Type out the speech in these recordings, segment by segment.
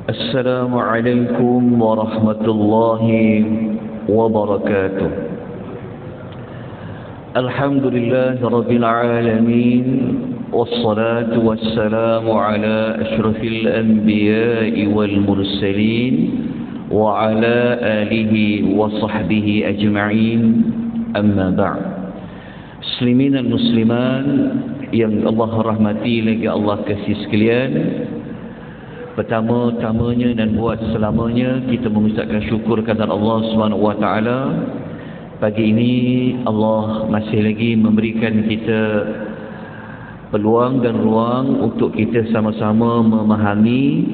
السلام عليكم ورحمة الله وبركاته. الحمد لله رب العالمين، والصلاة والسلام على أشرف الأنبياء والمرسلين وعلى آله وصحبه أجمعين. أما بعد. Muslimin dan musliman yang Allah rahmati lagi Allah kasih sekalian, pertama-tamanya dan buat selamanya kita mengucapkan syukur kepada Allah Subhanahu wa taala. Pagi ini Allah masih lagi memberikan kita peluang dan ruang untuk kita sama-sama memahami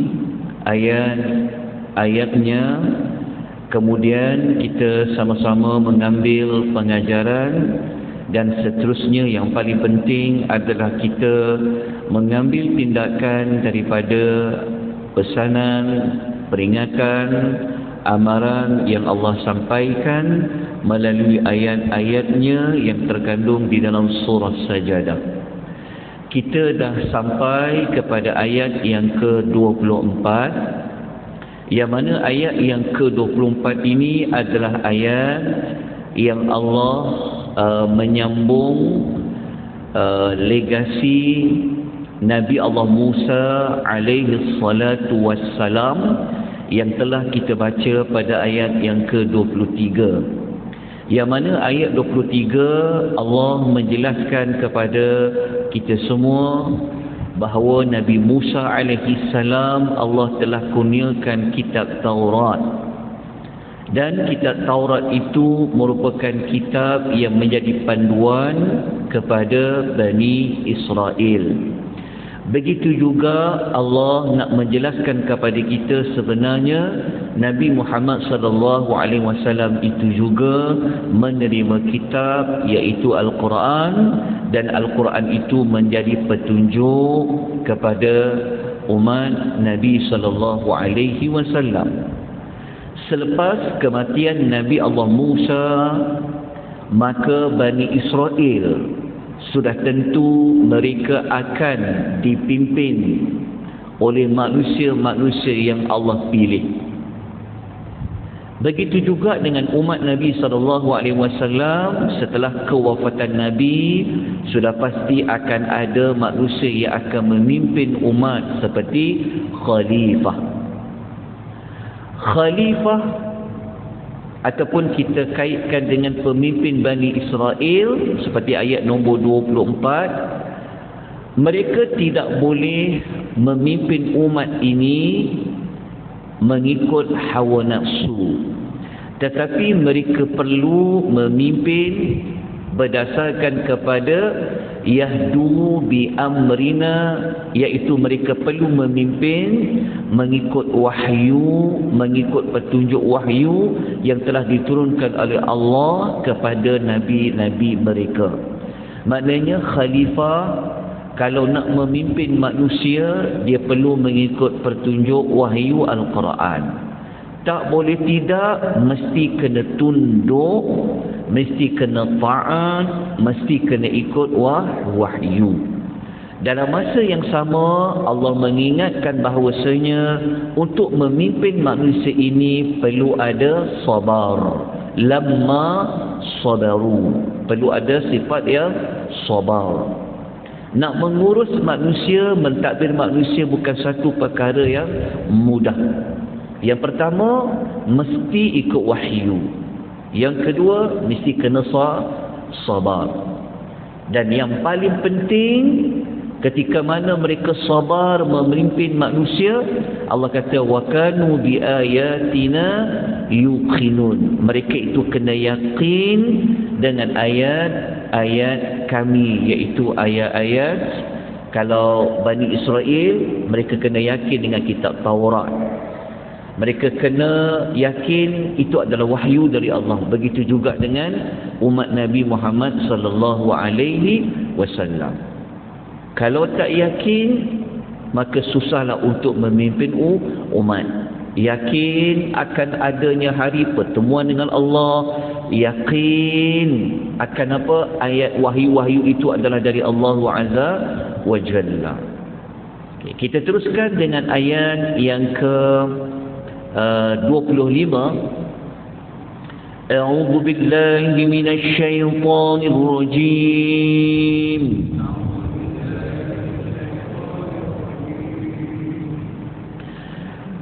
ayat-ayatnya, kemudian kita sama-sama mengambil pengajaran, dan seterusnya yang paling penting adalah kita mengambil tindakan daripada pesanan, peringatan, amaran yang Allah sampaikan melalui ayat-ayatnya yang terkandung di dalam surah Sajadah. Kita dah sampai kepada ayat yang ke-24, yang mana ayat yang ke-24 ini adalah ayat yang Allah menyambung legasi Nabi Allah Musa alaihi salatu wassalam yang telah kita baca pada ayat yang ke-23. Yang mana ayat 23 Allah menjelaskan kepada kita semua bahawa Nabi Musa alaihi salam Allah telah kurniakan kitab Taurat. Dan kitab Taurat itu merupakan kitab yang menjadi panduan kepada Bani Israel. Begitu juga Allah nak menjelaskan kepada kita sebenarnya Nabi Muhammad sallallahu alaihi wasallam itu juga menerima kitab iaitu Al-Quran, dan Al-Quran itu menjadi petunjuk kepada umat Nabi sallallahu alaihi wasallam. Selepas kematian Nabi Allah Musa, maka Bani Israel sudah tentu mereka akan dipimpin oleh manusia-manusia yang Allah pilih. Begitu juga dengan umat Nabi SAW. Setelah kewafatan Nabi, sudah pasti akan ada manusia yang akan memimpin umat seperti khalifah. Khalifah ataupun kita kaitkan dengan pemimpin Bani Israel seperti ayat nombor 24, mereka tidak boleh memimpin umat ini mengikut hawa nafsu, tetapi mereka perlu memimpin berdasarkan kepada yahdu bi amrina, iaitu mereka perlu memimpin mengikut wahyu, mengikut petunjuk wahyu yang telah diturunkan oleh Allah kepada nabi-nabi mereka. Maknanya khalifah kalau nak memimpin manusia, dia perlu mengikut petunjuk wahyu Al-Quran. Tak boleh tidak, mesti kena tunduk, mesti kena taat, mesti kena ikut wahyu. Dalam masa yang sama, Allah mengingatkan bahawasanya untuk memimpin manusia ini perlu ada sabar. Lamma sabaru, perlu ada sifat yang sabar. Nak mengurus manusia, mentadbir manusia bukan satu perkara yang mudah. Yang pertama, mesti ikut wahyu. Yang kedua, mesti kena sabar. Dan yang paling penting, ketika mana mereka sabar memimpin manusia, Allah kata wa kanu bi ayatina yuqinun. Mereka itu kena yakin dengan ayat-ayat kami, iaitu ayat-ayat. Kalau Bani Israel, mereka kena yakin dengan kitab Taurat. Mereka kena yakin itu adalah wahyu dari Allah. Begitu juga dengan umat Nabi Muhammad sallallahu alaihi wasallam. Kalau tak yakin, maka susahlah untuk memimpin umat. Yakin akan adanya hari pertemuan dengan Allah, yakin akan apa? Ayat wahyu-wahyu itu adalah dari Allah Azza wa Jalla. Okay, kita teruskan dengan ayat yang ke 25. A'udzu billahi minasy syaithanir rajim.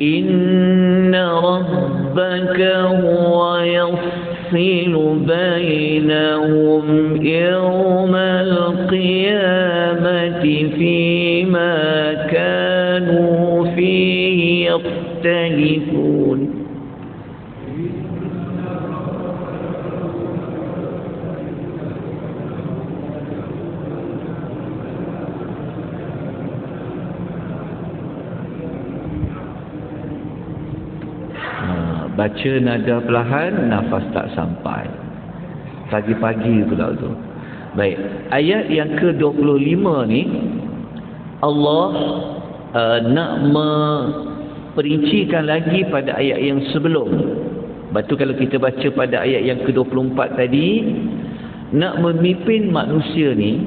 Inna rabbaka huwa yafsilu bainahum yawmal qiyamati fima kanu fihi yakhtalifun. Baca nada perlahan, nafas tak sampai. Pagi-pagi pula tu. Baik, ayat yang ke-25 ni Allah nak memperincikan lagi pada ayat yang sebelum. Lepas tu kalau kita baca pada ayat yang ke-24 tadi, nak memimpin manusia ni,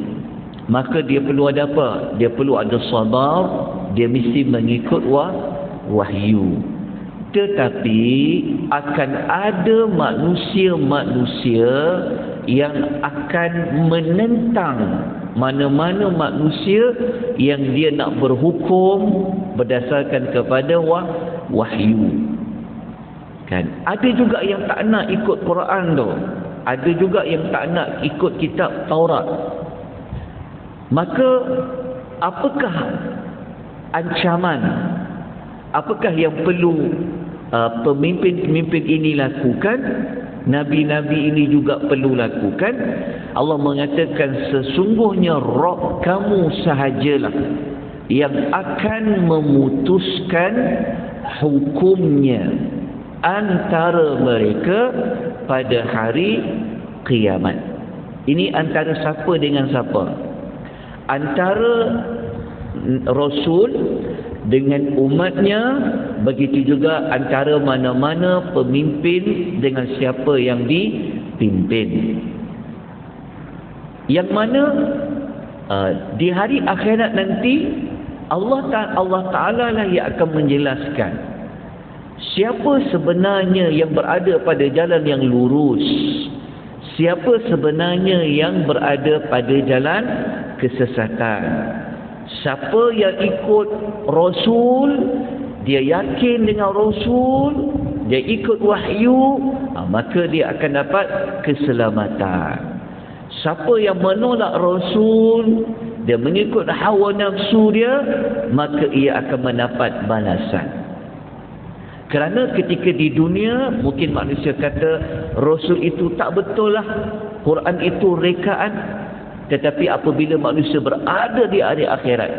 maka dia perlu ada apa? Dia perlu ada sabar, dia mesti mengikut wahyu. Tetapi akan ada manusia-manusia yang akan menentang mana-mana manusia yang dia nak berhukum berdasarkan kepada wahyu. Kan? Ada juga yang tak nak ikut Quran tu. Ada juga yang tak nak ikut kitab Taurat. Maka apakah ancaman? Apakah yang perlu pemimpin-pemimpin ini lakukan? Nabi-nabi ini juga perlu lakukan. Allah mengatakan sesungguhnya Rabb kamu sahajalah yang akan memutuskan hukumnya antara mereka pada hari kiamat. Ini antara siapa dengan siapa? Antara Rasul dengan umatnya, begitu juga antara mana-mana pemimpin dengan siapa yang dipimpin. Yang mana di hari akhirat nanti Allah Ta'ala lah yang akan menjelaskan siapa sebenarnya yang berada pada jalan yang lurus, siapa sebenarnya yang berada pada jalan kesesatan. Siapa yang ikut Rasul, dia yakin dengan Rasul, dia ikut wahyu, maka dia akan dapat keselamatan. Siapa yang menolak Rasul, dia mengikut hawa nafsu dia, maka ia akan mendapat balasan. Kerana ketika di dunia mungkin manusia kata Rasul itu tak betul lah, Quran itu rekaan. Tetapi apabila manusia berada di hari akhirat,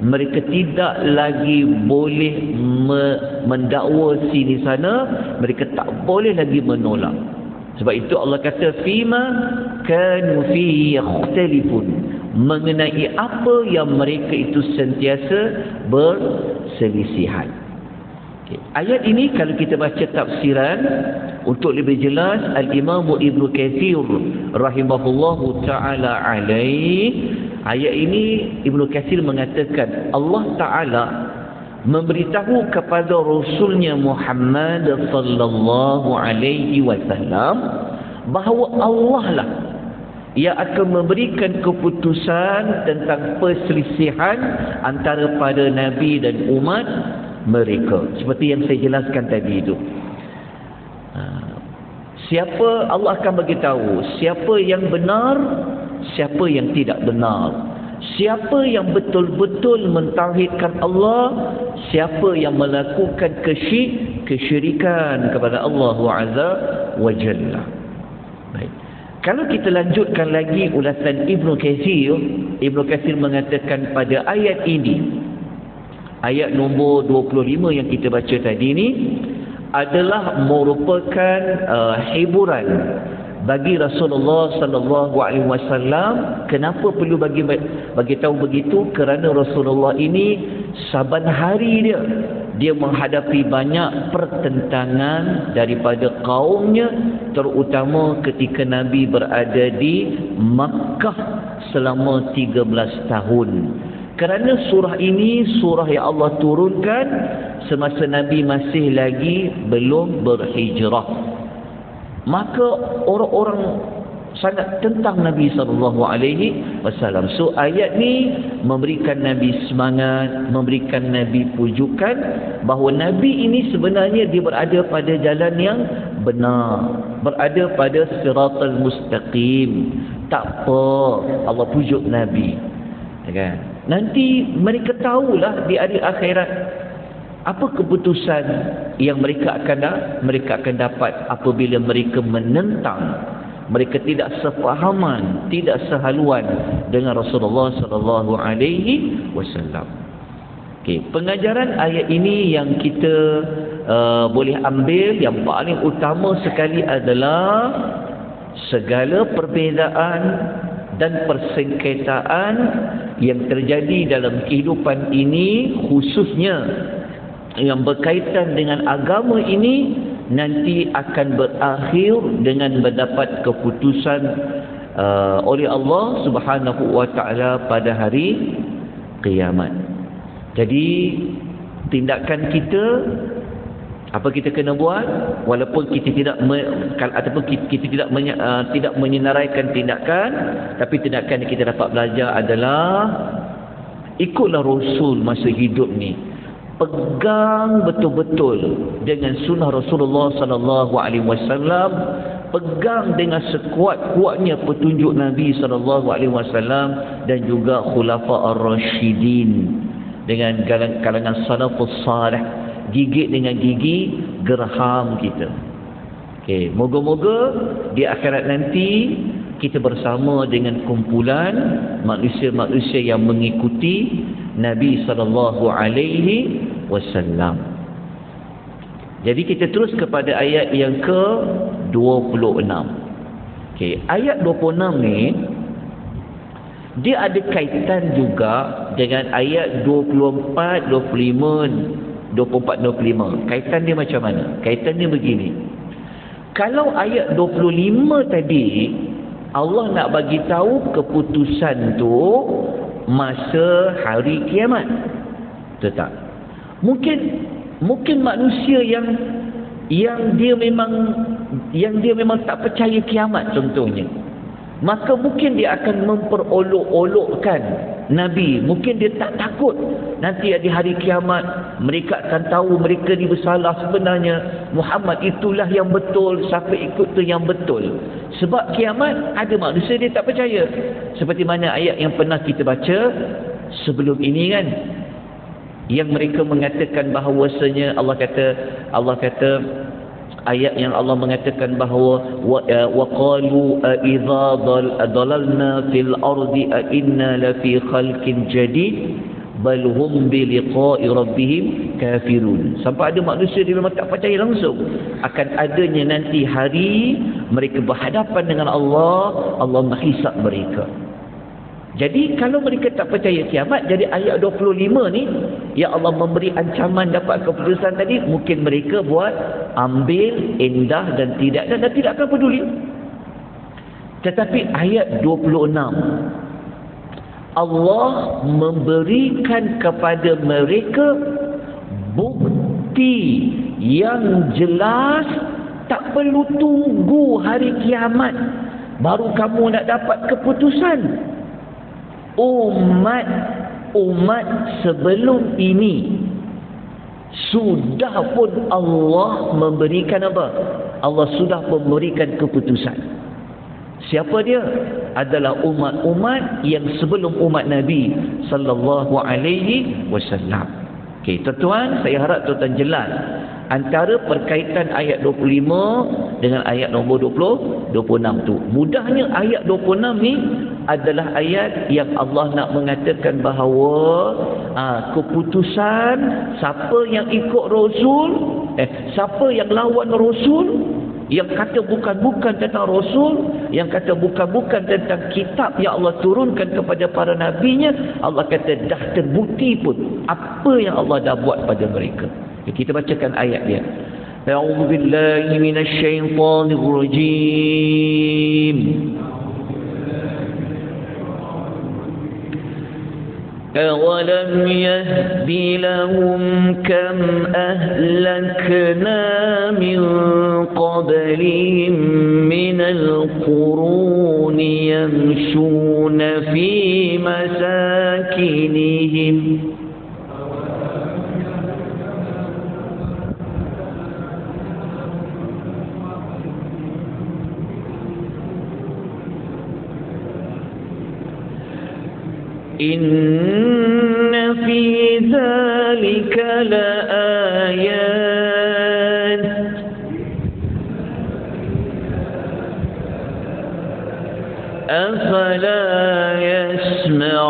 mereka tidak lagi boleh mendakwa sini sana, mereka tak boleh lagi menolak. Sebab itu Allah kata fima kanu fi yakhtalifun, mengenai apa yang mereka itu sentiasa berselisihan. Okay. Ayat ini kalau kita baca tafsiran untuk lebih jelas, Al-Imam Ibn Katsir rahimahullahu ta'ala alaih, ayat ini Ibn Katsir mengatakan Allah Ta'ala memberitahu kepada Rasulnya Muhammad sallallahu alaihi wasallam bahawa Allah lah yang akan memberikan keputusan tentang perselisihan antara pada Nabi dan umat mereka. Seperti yang saya jelaskan tadi itu. Siapa Allah akan beritahu siapa yang benar, siapa yang tidak benar, siapa yang betul-betul mentauhidkan Allah, siapa yang melakukan kesyirikan kepada Allah Azza wa Jalla. Baik. Kalau kita lanjutkan lagi ulasan Ibn Katsir mengatakan pada ayat ini, ayat nombor 25 yang kita baca tadi ni adalah merupakan hiburan bagi Rasulullah sallallahu alaihi wasallam. Kenapa perlu bagi tahu begitu? Kerana Rasulullah ini saban hari dia menghadapi banyak pertentangan daripada kaumnya, terutama ketika Nabi berada di Makkah selama 13 tahun. Kerana surah ini surah yang Allah turunkan semasa Nabi masih lagi belum berhijrah. Maka orang-orang sangat tentang Nabi SAW. So ayat ni memberikan Nabi semangat, memberikan Nabi pujukan bahawa Nabi ini sebenarnya dia berada pada jalan yang benar, berada pada siratal mustaqim. Tak apa, Allah pujuk Nabi, kan? Nanti mereka tahulah di hari akhirat apa keputusan yang mereka akan dapat apabila mereka menentang, mereka tidak sefahaman, tidak sehaluan dengan Rasulullah sallallahu alaihi wasallam. Okey, pengajaran ayat ini yang kita boleh ambil yang paling utama sekali adalah segala perbezaan dan persengketaan yang terjadi dalam kehidupan ini, khususnya yang berkaitan dengan agama ini, nanti akan berakhir dengan mendapat keputusan oleh Allah Subhanahu wa taala pada hari kiamat. Jadi tindakan kita, apa kita kena buat, walaupun kita tidak ataupun kita tidak menyenaraikan tindakan, tapi tindakan yang kita dapat belajar adalah ikutlah Rasul masa hidup ni. Pegang betul-betul dengan sunnah Rasulullah sallallahu alaihi wasallam, pegang dengan sekuat-kuatnya petunjuk Nabi sallallahu alaihi wasallam dan juga khulafa ar-rasyidin dengan kalangan salafus salih, gigit dengan gigi gerham kita. Okey, moga-moga di akhirat nanti kita bersama dengan kumpulan manusia-manusia yang mengikuti Nabi sallallahu alaihi wasallam. Jadi kita terus kepada ayat yang ke-26. Okey, ayat 26 ni dia ada kaitan juga dengan ayat 24, 25, 24-25. Kaitan dia macam mana? Kaitan dia begini. Kalau ayat 25 tadi Allah nak bagi tahu keputusan tu masa hari kiamat. Betul tak? Mungkin manusia yang dia memang tak percaya kiamat contohnya, maka mungkin dia akan memperolok-olokkan Nabi. Mungkin dia tak takut nanti di hari kiamat mereka akan tahu mereka ni bersalah. Sebenarnya Muhammad itulah yang betul, siapa ikut tu yang betul. Sebab kiamat ada manusia dia tak percaya. Seperti mana ayat yang pernah kita baca sebelum ini kan, yang mereka mengatakan bahawasanya Allah kata ayat yang Allah mengatakan bahawa waqalu idza dalalna fil ardi a inna la fi khalqin jadid bal hum bi liqa'i rabbihim kafirun. Sampai ada manusia dia memang tak percaya langsung akan adanya nanti hari mereka berhadapan dengan Allah menghisap mereka. Jadi kalau mereka tak percaya kiamat, jadi ayat 25 ni yang Allah memberi ancaman dapat keputusan tadi, mungkin mereka buat ambil indah dan tidak akan peduli. Tetapi ayat 26 Allah memberikan kepada mereka bukti yang jelas, tak perlu tunggu hari kiamat baru kamu nak dapat keputusan. Umat sebelum ini sudah pun Allah memberikan apa? Allah sudah memberikan keputusan. Siapa dia? Adalah umat-umat yang sebelum umat Nabi sallallahu alaihi wasallam. Okey, tuan-tuan, saya harap tuan-tuan jelas antara perkaitan ayat 25 dengan ayat nombor 26 tu. Mudahnya ayat 26 ni adalah ayat yang Allah nak mengatakan bahawa keputusan siapa yang ikut Rasul, siapa yang lawan Rasul, yang kata bukan-bukan tentang Rasul, yang kata bukan-bukan tentang kitab yang Allah turunkan kepada para nabinya, Allah kata dah terbukti pun apa yang Allah dah buat pada mereka. Kita bacakan ayat dia. A'udzu billahi minasy syaithanir rajim. أَوَلَمْ يَهْدِ لَهُمْ كَمْ أَهْلَكْنَا مِنْ قَبْلِهِمْ مِنَ الْقُرُونِ يَمْشُونَ فِي مَسَاكِنِهِمْ إِنَّ فِي ذَلِكَ لَآيَاتٍ أَفَلَا يَسْمَعُونَ.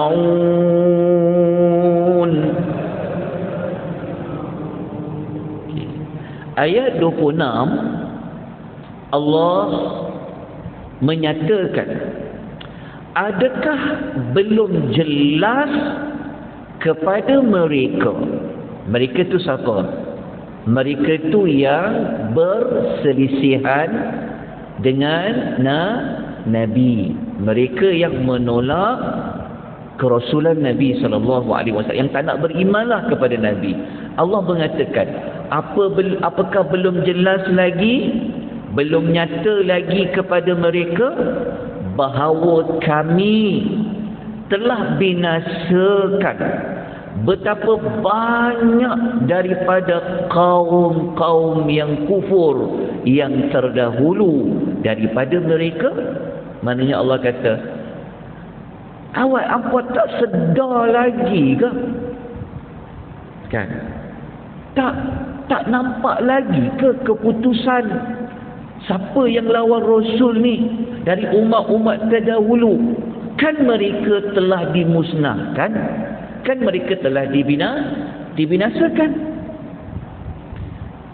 Ayat 26 Allah menyatakan, adakah belum jelas kepada mereka? Mereka itu siapa? Mereka itu yang berselisihan dengan Nabi. Mereka yang menolak kerasulan Nabi SAW, yang tak nak berimanlah kepada Nabi. Allah mengatakan, apakah belum jelas lagi, belum nyata lagi kepada mereka bahawa kami telah binasakan betapa banyak daripada kaum-kaum yang kufur yang terdahulu daripada mereka. Maknanya Allah kata, awak apa tak sedar lagi ke? Kan? Tak nampak lagi ke keputusan siapa yang lawan Rasul ni dari umat-umat terdahulu? Kan mereka telah dimusnahkan, kan mereka telah dibinasakan.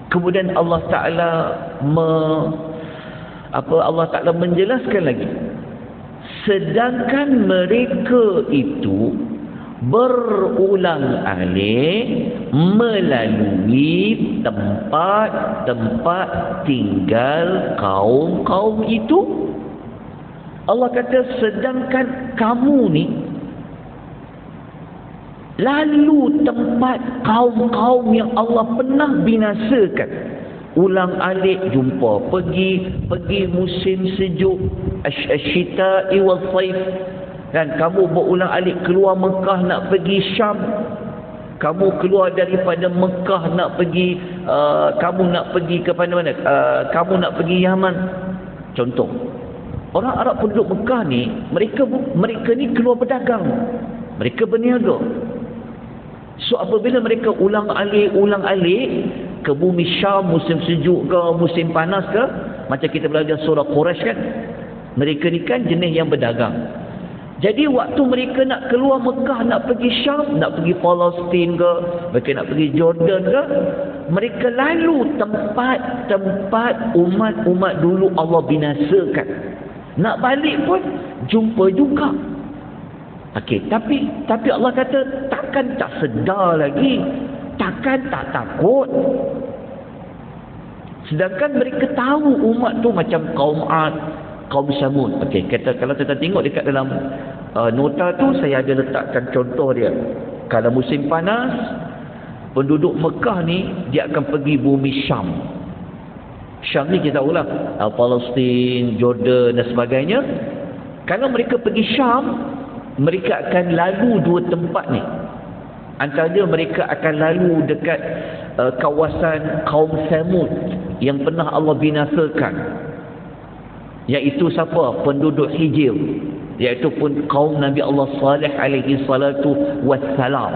Kemudian Allah Ta'ala Allah Ta'ala menjelaskan lagi, sedangkan mereka itu berulang-alik melalui tempat-tempat tinggal kaum-kaum itu. Allah kata, sedangkan kamu ni lalu tempat kaum-kaum yang Allah pernah binasakan, ulang-alik jumpa, pergi musim sejuk, asyita'i wal saif. Dan kamu berulang-alik keluar Mekah nak pergi Syam, kamu keluar daripada Mekah nak pergi kamu nak pergi ke mana-mana, kamu nak pergi Yaman. Contoh, orang Arab penduduk Mekah ni, mereka ni keluar berdagang, mereka berniaga. So apabila mereka ulang-alik ke bumi Syam, musim sejuk ke musim panas ke, macam kita belajar surah Quraisy kan, mereka ni kan jenis yang berdagang. Jadi waktu mereka nak keluar Mekah, nak pergi Syam, nak pergi Palestin ke, mereka nak pergi Jordan ke, mereka lalu tempat-tempat umat-umat dulu Allah binasakan. Nak balik pun jumpa juga. Okey, tapi Allah kata, takkan tak sedar lagi, takkan tak takut. Sedangkan mereka tahu umat tu macam kaum Ad, kaum Samud. Okey, kalau kita tengok dekat dalam nota tu, saya ada letakkan contoh dia. Kalau musim panas, penduduk Mekah ni dia akan pergi bumi Syam. Syam ni kita tahulah, Palestin, Jordan dan sebagainya. Kalau mereka pergi Syam, mereka akan lalu dua tempat ni. Antaranya mereka akan lalu dekat kawasan kaum Samud yang pernah Allah binasakan, iaitu siapa? Penduduk Hijr, iaitu pun kaum Nabi Allah Salih alaihi salatu wassalam,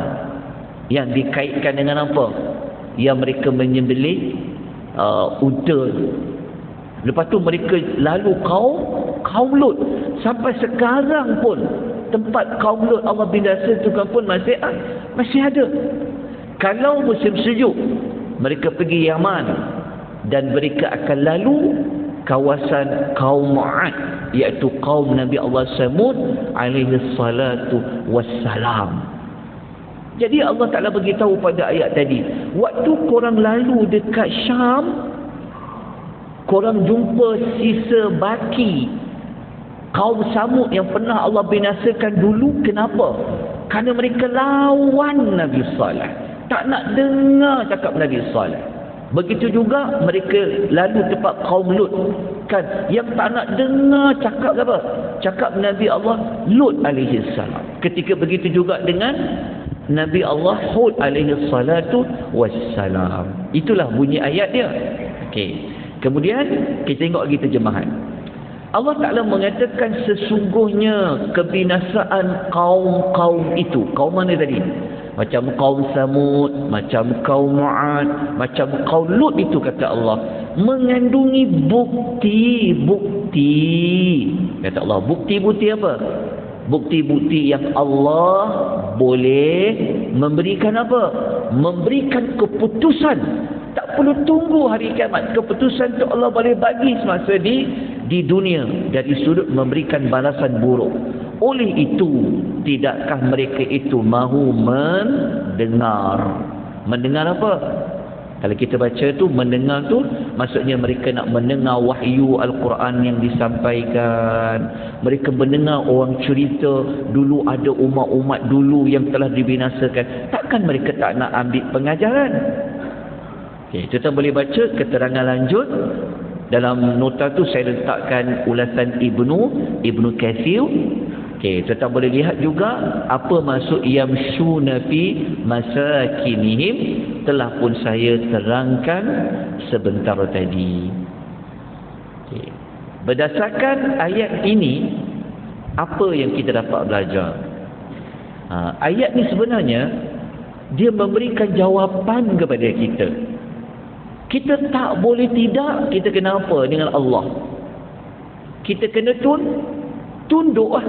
yang dikaitkan dengan apa? Yang mereka menyembelih unta. Lepas tu mereka lalu kaum Lut. Sampai sekarang pun tempat kaum Lut Allah binasakan pun masih ada. Kalau musim sejuk, mereka pergi Yaman dan mereka akan lalu kawasan kaum Ad, iaitu kaum Nabi Allah Samud alaihi salatu wassalam. Jadi Allah Ta'ala beritahu pada ayat tadi, waktu korang lalu dekat Syam, korang jumpa sisa baki kaum Samud yang pernah Allah binasakan dulu. Kenapa? Kerana mereka lawan Nabi Saleh, tak nak dengar cakap Nabi Saleh. Begitu juga mereka lalu tempat kaum Lut, kan, yang tak nak dengar cakap apa? Cakap Nabi Allah Lut alaihi salam. Ketika begitu juga dengan Nabi Allah Hud alaihi salatu wassalam. Itulah bunyi ayat dia. Okey. Kemudian kita tengok lagi terjemahan. Allah Ta'ala mengatakan sesungguhnya kebinasaan kaum-kaum itu. Kaum mana tadi? Macam kaum Samud, macam kaum Mu'ad, macam kaum Lut itu, kata Allah, mengandungi bukti-bukti. Kata Allah, bukti-bukti apa? Bukti-bukti yang Allah boleh memberikan apa? Memberikan keputusan. Tak perlu tunggu hari kiamat. Keputusan tu Allah boleh bagi semasa di dunia, dari sudut memberikan balasan buruk. Oleh itu, tidakkah mereka itu mahu mendengar? Mendengar apa? Kalau kita baca tu, mendengar tu maksudnya mereka nak mendengar wahyu Al-Quran yang disampaikan. Mereka mendengar orang cerita dulu ada umat-umat dulu yang telah dibinasakan. Takkan mereka tak nak ambil pengajaran? Okay, kita boleh baca keterangan lanjut. Dalam nota tu saya letakkan ulasan Ibnu Katsir. Okey, kita boleh lihat juga apa maksud yamshuna fi masakinihim, telah pun saya terangkan sebentar tadi. Okey. Berdasarkan ayat ini, apa yang kita dapat belajar? Ayat ni sebenarnya dia memberikan jawapan kepada kita. Kita tak boleh tidak, kita kena apa dengan Allah? Kita kena tunduk lah.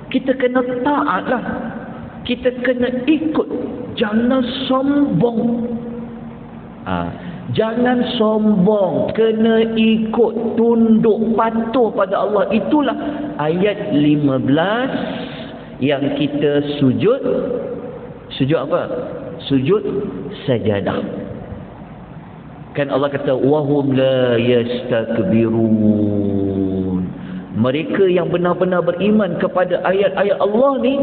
Kita kena taat lah. Kita kena ikut. Jangan sombong. Jangan sombong. Kena ikut, tunduk, patuh pada Allah. Itulah ayat 15 yang kita sujud. Sujud apa? Sujud sajadah. Kan Allah kata wahum la yastakbirun. Mereka yang benar-benar beriman kepada ayat-ayat Allah ni,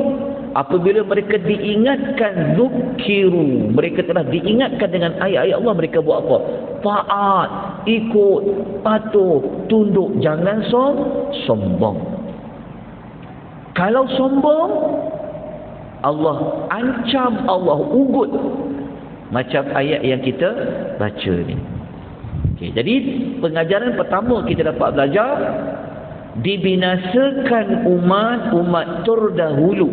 apabila mereka diingatkan, zukiru, mereka telah diingatkan dengan ayat-ayat Allah, mereka buat apa? Taat, ikut, patuh, tunduk. Jangan sombong. Kalau sombong, Allah ancam, Allah ugut. Macam ayat yang kita baca ni. Okay, jadi pengajaran pertama kita dapat belajar, dibinasakan umat terdahulu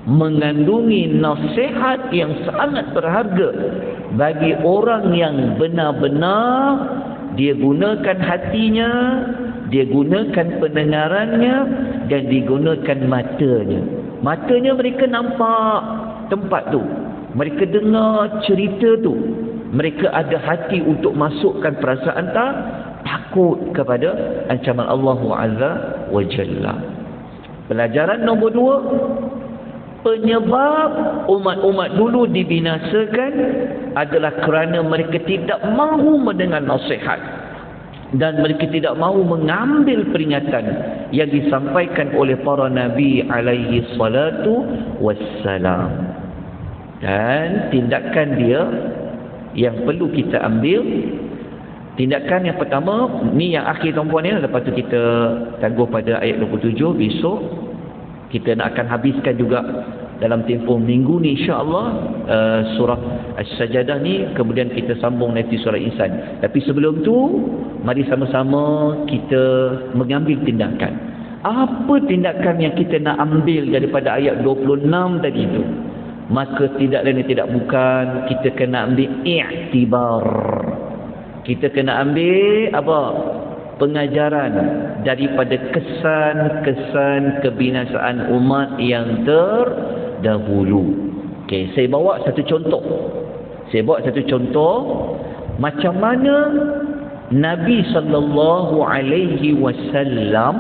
mengandungi nasihat yang sangat berharga bagi orang yang benar-benar dia gunakan hatinya, dia gunakan pendengarannya, dan digunakan matanya. Matanya mereka nampak tempat tu, mereka dengar cerita tu, mereka ada hati untuk masukkan perasaan takut kepada ancaman Allah Azza wa Jalla. Pelajaran nombor 2, penyebab umat-umat dulu dibinasakan adalah kerana mereka tidak mahu mendengar nasihat dan mereka tidak mahu mengambil peringatan yang disampaikan oleh para nabi alaihi salatu wassalam. Dan tindakan dia yang perlu kita ambil, tindakan yang pertama ni yang akhir tuan-puan ya, lepas tu kita tangguh pada ayat 27. Besok kita nak akan habiskan juga dalam tempoh minggu ni insya-Allah surah As-Sajdah ni, kemudian kita sambung nanti surah Insan. Tapi sebelum tu mari sama-sama kita mengambil tindakan. Apa tindakan yang kita nak ambil daripada ayat 26 tadi itu? Maka tidak lain tidak bukan, kita kena ambil i'tibar. Kita kena ambil apa? Pengajaran daripada kesan-kesan kebinasaan umat yang terdahulu. Okey, saya bawa satu contoh macam mana Nabi sallallahu alaihi wasallam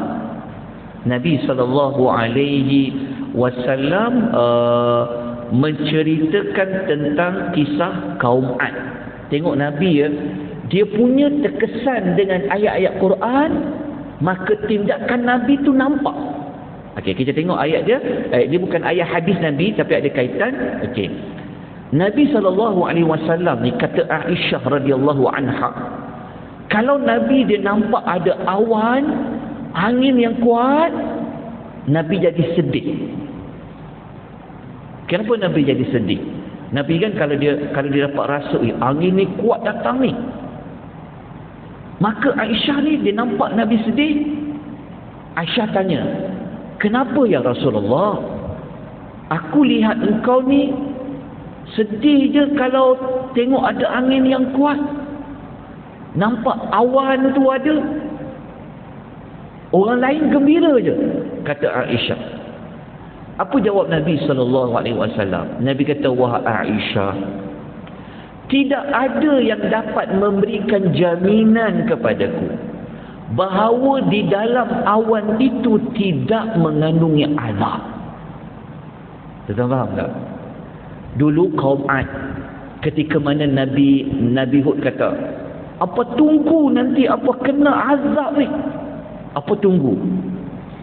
menceritakan tentang kisah kaum Ad. Tengok Nabi ya, dia punya terkesan dengan ayat-ayat Quran, maka tindakan Nabi tu nampak. Okey, kita tengok ayat dia. Ayat dia bukan ayat hadis Nabi tapi ada kaitan. Okey. Nabi SAW ni kata Aisyah radhiyallahu anha, kalau Nabi dia nampak ada awan, angin yang kuat, Nabi jadi sedih. Kenapa Nabi jadi sedih? Nabi kan kalau dia dapat rasa angin ni kuat datang ni, maka Aisyah ni dia nampak Nabi sedih. Aisyah tanya, kenapa ya Rasulullah? Aku lihat engkau ni sedih je kalau tengok ada angin yang kuat. Nampak awan tu ada. Orang lain gembira je, kata Aisyah. Apa jawab Nabi SAW? Nabi kata, wahai Aisyah, tidak ada yang dapat memberikan jaminan kepadaku bahawa di dalam awan itu tidak mengandungi azab. Tuan faham tak? Dulu kaum Ad, ketika mana Nabi Hud kata, apa tunggu nanti apa kena azab ni? Apa tunggu?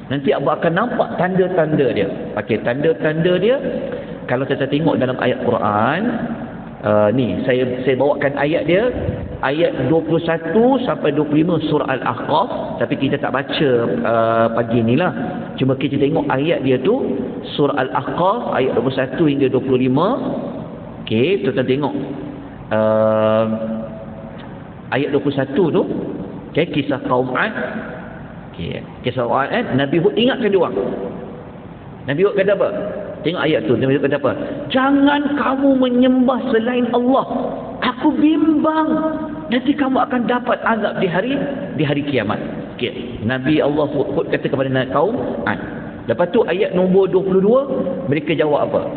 Nanti apa akan nampak tanda-tanda dia. Okey, tanda-tanda dia kalau kita tengok dalam ayat Quran, ni saya bawakan ayat dia, ayat 21 sampai 25 surah Al-Ahqaf, tapi kita tak baca pagi ni lah. Cuma kita tengok ayat dia tu, surah Al-Ahqaf ayat 21 hingga 25. Okey, kita tengok ayat 21 tu, okey, kisah kaum Ad. Okey, kisah kaum Ad, Nabi Hud ingatkan dia orang. Nabi Hud kata apa? Tengok ayat tu, Nabi Hud kata apa? Jangan kamu menyembah selain Allah. Aku bimbang nanti kamu akan dapat azab di hari kiamat. Okey, Nabi Allah Hud kata kepada kaum Ad. Lepas tu ayat nombor 22, mereka jawab apa?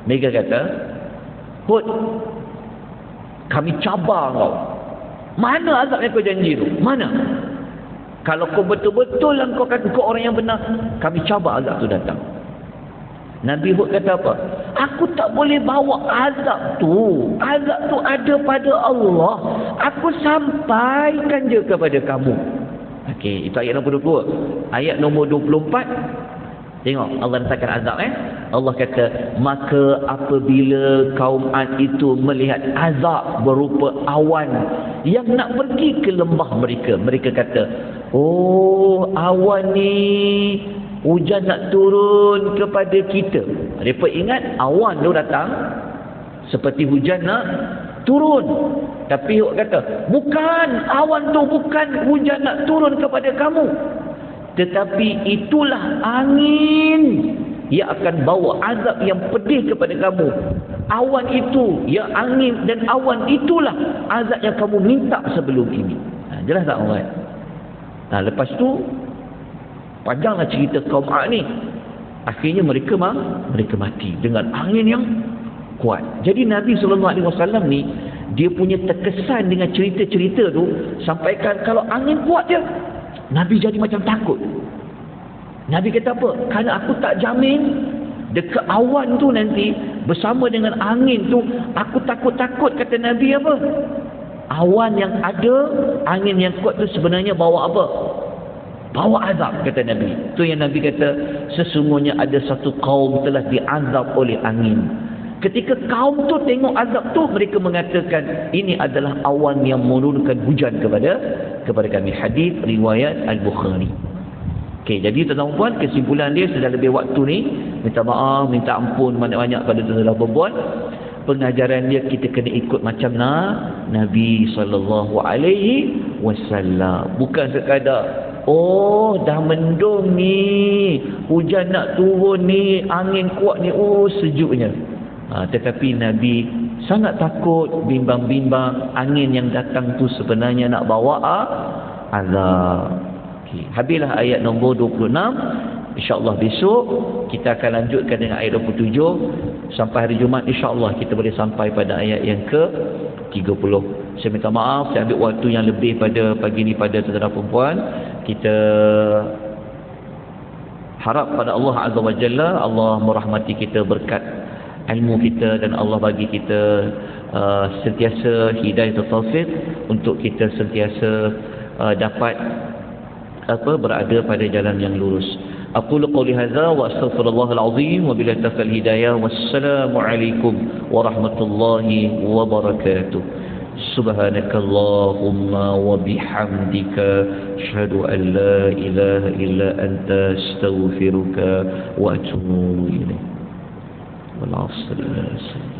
Mereka kata, Hud, kami cabar kau. Mana azab yang kau janji tu? Mana? Kalau kau betul-betul kau kata kau orang yang benar, kami cabar azab tu datang. Nabi Hud kata apa? Aku tak boleh bawa azab tu. Azab tu ada pada Allah. Aku sampaikan je kepada kamu. Okey, itu ayat nombor 22. Ayat nombor 24. Tengok Allah letakkan azab Allah kata, maka apabila kaum Ad itu melihat azab berupa awan yang nak pergi ke lembah mereka, mereka kata, oh, awan ni hujan nak turun kepada kita. Mereka ingat awan tu datang seperti hujan nak turun. Tapi Hud kata, bukan, awan tu bukan hujan nak turun kepada kamu, tetapi itulah angin yang akan bawa azab yang pedih kepada kamu. Awan itu, ya angin dan awan itulah azab yang kamu minta sebelum ini. Jelas tak orang? Lepas tu panjanglah cerita kaum Ad ni. Akhirnya mereka mati dengan angin yang kuat. Jadi Nabi SAW ni, dia punya terkesan dengan cerita-cerita tu, sampaikan kalau angin kuat je, Nabi jadi macam takut. Nabi kata apa? Kerana aku tak jamin dekat awan tu nanti bersama dengan angin tu, aku takut-takut, kata Nabi apa? Awan yang ada, angin yang kuat tu sebenarnya bawa apa? Bawa azab, kata Nabi. Tu yang Nabi kata, sesungguhnya ada satu kaum telah diazab oleh angin. Ketika kaum tu tengok azab tu, mereka mengatakan ini adalah awan yang menurunkan hujan kepada kami. Hadis riwayat Al-Bukhari. Okey, jadi tuan-tuan puan, kesimpulan dia sudah lebih waktu ni. Minta maaf, minta ampun banyak-banyak pada tuan-tuan berbuat. Pengajaran dia kita kena ikut macam Nabi SAW. Bukan sekadar, oh dah mendung ni, hujan nak turun ni, angin kuat ni, oh sejuknya. Tetapi Nabi sangat takut, bimbang-bimbang angin yang datang tu sebenarnya nak bawa azab. Okay. Habislah ayat nombor 26. InsyaAllah besok kita akan lanjutkan dengan ayat 27. Sampai hari Jumaat insyaAllah kita boleh sampai pada ayat yang ke-30. Saya minta maaf, saya ambil waktu yang lebih pada pagi ni pada tuan-tuan perempuan. Kita harap pada Allah Azza wa Jalla, Allah merahmati kita berkat ilmu kita, dan Allah bagi kita sentiasa hidayah dan taufik untuk kita sentiasa dapat berada pada jalan yang lurus. Aqulu qawli hadza wa astaghfirullahal azim wa billahi taufiq hidayah. Wassalamu alaikum warahmatullahi wabarakatuh. Subhanakallahumma wa bihamdika asyhadu an la ilaha illa anta astaghfiruka wa atubu ilaik. Wal 'asr.